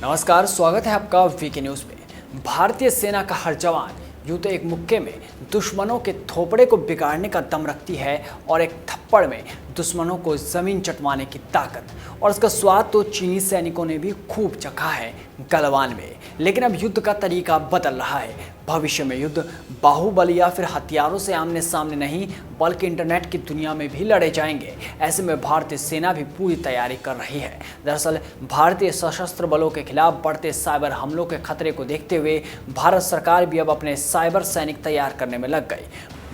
नमस्कार, स्वागत है आपका वीके न्यूज़ पे। भारतीय सेना का हर जवान यूं तो एक मुक्के में दुश्मनों के थोपड़े को बिगाड़ने का दम रखती है और एक थप्पड़ में दुश्मनों को जमीन चटवाने की ताकत। और इसका स्वाद तो चीनी सैनिकों ने भी खूब चखा है गलवान में। लेकिन अब युद्ध का तरीका बदल रहा है। भविष्य में युद्ध बाहुबल या फिर हथियारों से आमने सामने नहीं बल्कि इंटरनेट की दुनिया में भी लड़े जाएंगे। ऐसे में भारतीय सेना भी पूरी तैयारी कर रही है। दरअसल भारतीय सशस्त्र बलों के खिलाफ बढ़ते साइबर हमलों के खतरे को देखते हुए भारत सरकार भी अब अपने साइबर सैनिक तैयार करने में लग गई।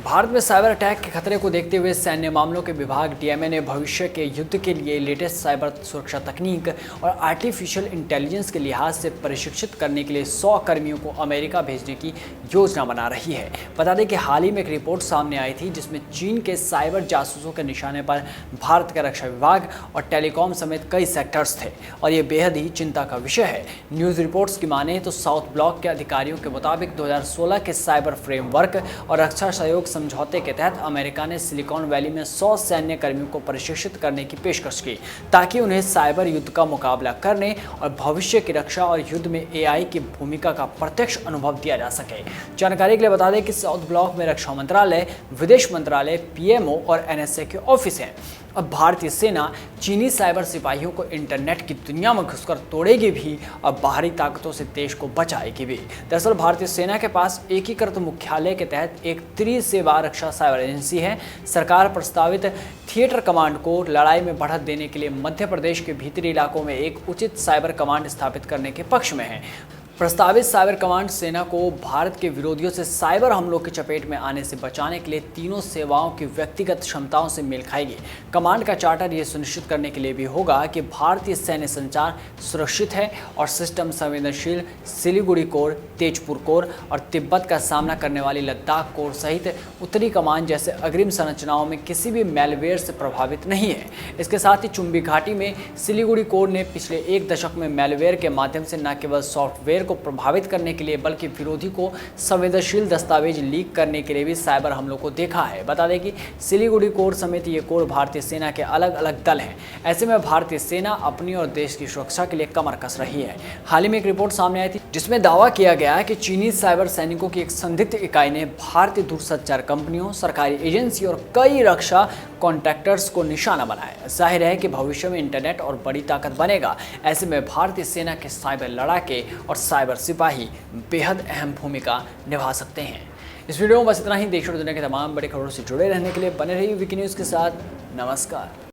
भारत में साइबर अटैक के खतरे को देखते हुए सैन्य मामलों के विभाग डीएमए ने भविष्य के युद्ध के लिए लेटेस्ट साइबर सुरक्षा तकनीक और आर्टिफिशियल इंटेलिजेंस के लिहाज से प्रशिक्षित करने के लिए 100 कर्मियों को अमेरिका भेजने की योजना बना रही है। बता दें कि हाल ही में एक रिपोर्ट सामने आई थी जिसमें चीन के साइबर जासूसों के निशाने पर भारत का रक्षा विभाग और टेलीकॉम समेत कई सेक्टर्स थे और ये बेहद ही चिंता का विषय है। न्यूज़ रिपोर्ट्स की माने तो साउथ ब्लॉक के अधिकारियों के मुताबिक 2016 के साइबर फ्रेमवर्क और रक्षा सहयोग समझौते के तहत अमेरिका ने सिलिकॉन वैली में 100 सैन्य कर्मियों को प्रशिक्षित करने की पेशकश की ताकि उन्हें साइबर युद्ध का मुकाबला करने और भविष्य की रक्षा और युद्ध में एआई की भूमिका का प्रत्यक्ष अनुभव दिया जा सके। जानकारी के लिए बता दें कि साउथ ब्लॉक में रक्षा मंत्रालय, विदेश मंत्रालय, पीएमओ और एनएसए के ऑफिस हैं। अब भारतीय सेना चीनी साइबर सिपाहियों को इंटरनेट की दुनिया में घुसकर तोड़ेगी भी और बाहरी ताकतों से देश को बचाएगी भी। दरअसल भारतीय सेना के पास एकीकृत मुख्यालय के तहत एक त्रिसेवा रक्षा साइबर एजेंसी है। सरकार प्रस्तावित थिएटर कमांड को लड़ाई में बढ़त देने के लिए मध्य प्रदेश के भीतरी इलाकों में एक उचित साइबर कमांड स्थापित करने के पक्ष में है। प्रस्तावित साइबर कमांड सेना को भारत के विरोधियों से साइबर हमलों की चपेट में आने से बचाने के लिए तीनों सेवाओं की व्यक्तिगत क्षमताओं से मेल खाएगी। कमांड का चार्टर ये सुनिश्चित करने के लिए भी होगा कि भारतीय सैन्य संचार सुरक्षित है और सिस्टम संवेदनशील सिलीगुड़ी कोर, तेजपुर कोर और तिब्बत का सामना करने वाली लद्दाख कोर सहित उत्तरी कमान जैसे अग्रिम संरचनाओं में किसी भी मैलवेयर से प्रभावित नहीं है। इसके साथ ही चुंबी घाटी में सिलीगुड़ी कोर ने पिछले एक दशक में मैलवेयर के माध्यम से न केवल सॉफ्टवेयर को प्रभावित करने के लिए बल्कि विरोधी को संवेदनशील दस्तावेज लीक करने के लिए भी साइबर हमलों को देखा है। बता दें कि सिलीगुड़ी कोर समेत ये कोर भारतीय सेना के अलग अलग दल हैं। ऐसे में भारतीय सेना अपनी और देश की सुरक्षा के लिए कमर कस रही है। हाल ही में एक रिपोर्ट सामने आई थी जिसमें दावा किया गया है कि चीनी साइबर सैनिकों की एक संदिग्ध इकाई ने भारतीय दूरसंचार कंपनियों, सरकारी एजेंसी और कई रक्षा कॉन्ट्रैक्टर्स को निशाना बनाया। जाहिर है कि भविष्य में इंटरनेट और बड़ी ताकत बनेगा। ऐसे में भारतीय सेना के साइबर लड़ाके और साइबर सिपाही बेहद अहम भूमिका निभा सकते हैं। इस वीडियो में बस इतना ही। देश और दुनिया के तमाम बड़ी खबरों से जुड़े रहने के लिए बने रहिए वीके न्यूज़ के साथ। नमस्कार।